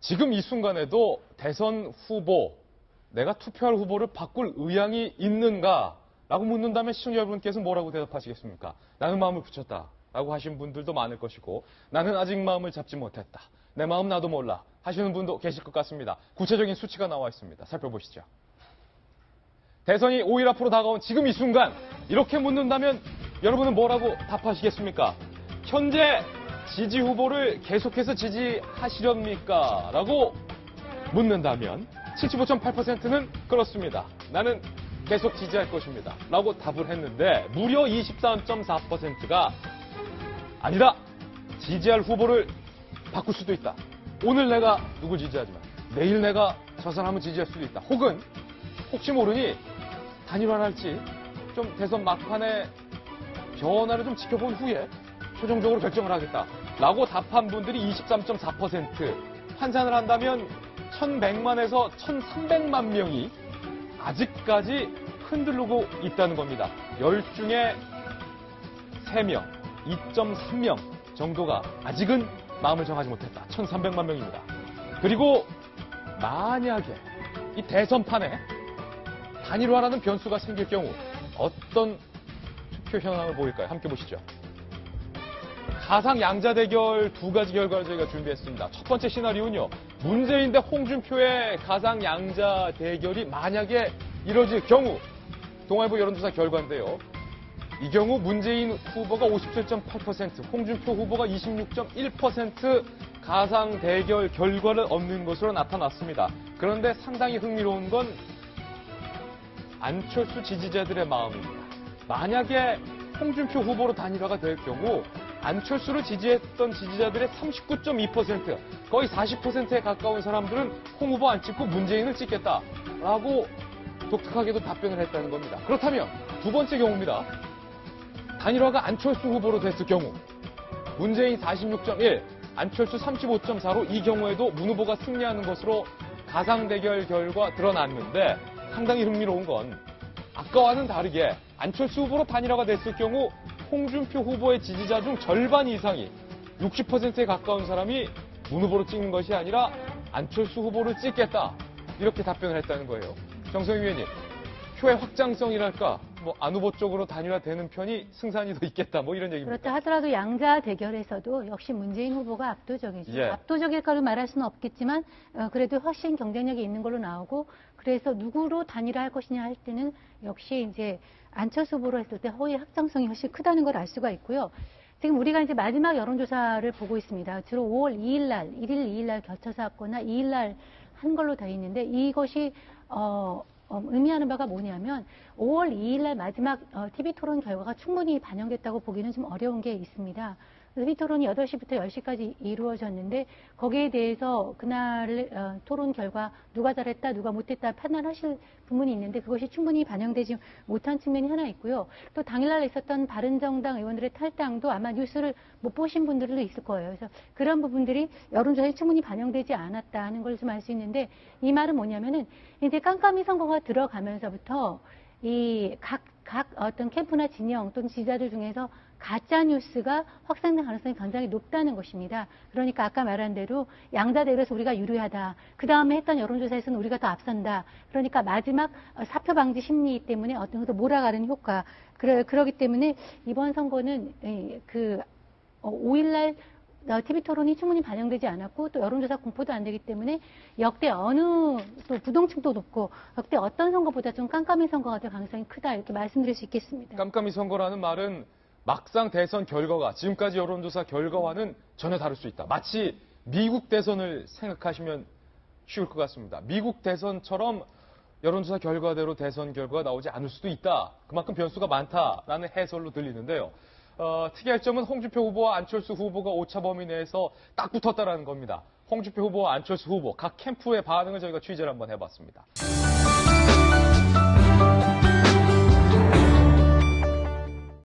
지금 이 순간에도 대선 후보, 내가 투표할 후보를 바꿀 의향이 있는가라고 묻는다면 시청자 여러분께서 뭐라고 대답하시겠습니까? 나는 마음을 붙였다 라고 하신 분들도 많을 것이고, 나는 아직 마음을 잡지 못했다, 내 마음 나도 몰라 하시는 분도 계실 것 같습니다. 구체적인 수치가 나와 있습니다. 살펴보시죠. 대선이 5일 앞으로 다가온 지금 이 순간 이렇게 묻는다면 여러분은 뭐라고 답하시겠습니까? 현재 지지 후보를 계속해서 지지하시렵니까? 라고 묻는다면 75.8%는 그렇습니다, 나는 계속 지지할 것입니다 라고 답을 했는데, 무려 23.4%가 아니다, 지지할 후보를 바꿀 수도 있다, 오늘 내가 누굴 지지하지만 내일 내가 저 사람을 지지할 수도 있다, 혹은 혹시 모르니 단일화를 할지 좀 대선 막판에 변화를 좀 지켜본 후에 최종적으로 결정을 하겠다 라고 답한 분들이 23.4%, 환산을 한다면 1100만에서 1300만 명이 아직까지 흔들리고 있다는 겁니다. 10 중에 3명, 2.3명 정도가 아직은 마음을 정하지 못했다. 1300만 명입니다. 그리고 만약에 이 대선판에 단일화라는 변수가 생길 경우 어떤 투표 현황을 보일까요? 함께 보시죠. 가상 양자 대결 두 가지 결과를 저희가 준비했습니다. 첫 번째 시나리오는요, 문재인 대 홍준표의 가상 양자 대결이 만약에 이뤄질 경우, 동아일보 여론조사 결과인데요. 이 경우 문재인 후보가 57.8%, 홍준표 후보가 26.1% 가상 대결 결과를 얻는 것으로 나타났습니다. 그런데 상당히 흥미로운 건 안철수 지지자들의 마음입니다. 만약에 홍준표 후보로 단일화가 될 경우 안철수를 지지했던 지지자들의 39.2%, 거의 40%에 가까운 사람들은 홍 후보 안 찍고 문재인을 찍겠다라고 독특하게도 답변을 했다는 겁니다. 그렇다면 두 번째 경우입니다. 단일화가 안철수 후보로 됐을 경우 문재인 46.1, 안철수 35.4로 이 경우에도 문 후보가 승리하는 것으로 가상 대결 결과 드러났는데, 상당히 흥미로운 건 아까와는 다르게 안철수 후보로 단일화가 됐을 경우 홍준표 후보의 지지자 중 절반 이상이 60%에 가까운 사람이 문 후보로 찍는 것이 아니라 안철수 후보를 찍겠다, 이렇게 답변을 했다는 거예요. 정성희 위원님, 표의 확장성이랄까, 안 후보 쪽으로 단일화되는 편이 승산이 더 있겠다, 이런 얘기입니다. 그렇다 하더라도 양자 대결에서도 역시 문재인 후보가 압도적이죠. 예. 압도적일 거로 말할 수는 없겠지만 그래도 훨씬 경쟁력이 있는 걸로 나오고, 그래서 누구로 단일화할 것이냐 할 때는 역시 이제 안철수 후보로 했을 때 허위 확장성이 훨씬 크다는 걸 알 수가 있고요. 지금 우리가 이제 마지막 여론조사를 보고 있습니다. 주로 5월 2일 날, 1일, 2일 날 겹쳐서 했거나 2일 날 한 걸로 되어 있는데, 이것이 의미하는 바가 뭐냐면 5월 2일 날 마지막 TV 토론 결과가 충분히 반영됐다고 보기는 좀 어려운 게 있습니다. TV 토론이 8시부터 10시까지 이루어졌는데, 거기에 대해서 그날 토론 결과 누가 잘했다, 누가 못했다 판단하실 부분이 있는데, 그것이 충분히 반영되지 못한 측면이 하나 있고요. 또 당일날 있었던 바른정당 의원들의 탈당도 아마 뉴스를 못 보신 분들도 있을 거예요. 그래서 그런 부분들이 여론조사에 충분히 반영되지 않았다는 걸 좀 알 수 있는데, 이 말은 뭐냐면은 이제 깜깜이 선거가 들어가면서부터 이 각 어떤 캠프나 진영 또는 지지자들 중에서 가짜 뉴스가 확산될 가능성이 굉장히 높다는 것입니다. 그러니까 아까 말한 대로 양자 대결에서 우리가 유리하다, 그 다음에 했던 여론조사에서는 우리가 더 앞선다, 그러니까 마지막 사표 방지 심리 때문에 어떤 것도 몰아가는 효과, 그러기 때문에 이번 선거는 5일날 TV 토론이 충분히 반영되지 않았고, 또 여론조사 공포도 안 되기 때문에 역대 또 부동층도 높고 역대 어떤 선거보다 좀 깜깜이 선거가 될 가능성이 크다, 이렇게 말씀드릴 수 있겠습니다. 깜깜이 선거라는 말은 막상 대선 결과가 지금까지 여론조사 결과와는 전혀 다를 수 있다. 마치 미국 대선을 생각하시면 쉬울 것 같습니다. 미국 대선처럼 여론조사 결과대로 대선 결과가 나오지 않을 수도 있다, 그만큼 변수가 많다라는 해설로 들리는데요. 특이할 점은 홍준표 후보와 안철수 후보가 오차 범위 내에서 딱 붙었다는 겁니다. 홍준표 후보와 안철수 후보 각 캠프의 반응을 저희가 취재를 한번 해봤습니다.